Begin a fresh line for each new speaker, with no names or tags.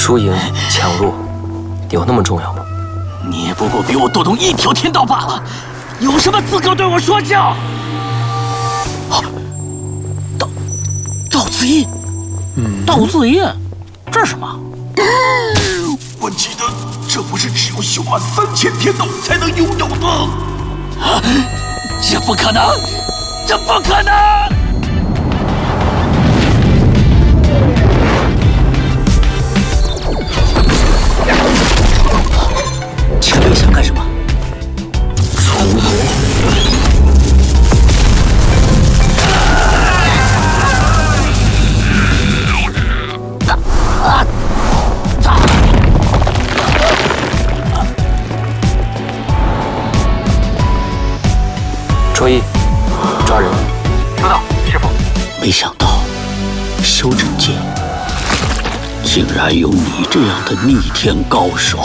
输赢强弱有那么重要吗？
你也不过比我多懂一条天道罢了，有什么资格对我说教？道字印，道字印，这是什么？
我记得这不是只有修满3000天道才能拥有的。
啊！这不可能！这不可能！前辈想干什么？
重回。卓一，抓人。
知道，师傅。
没想到，修真界竟然有你这样的逆天高手。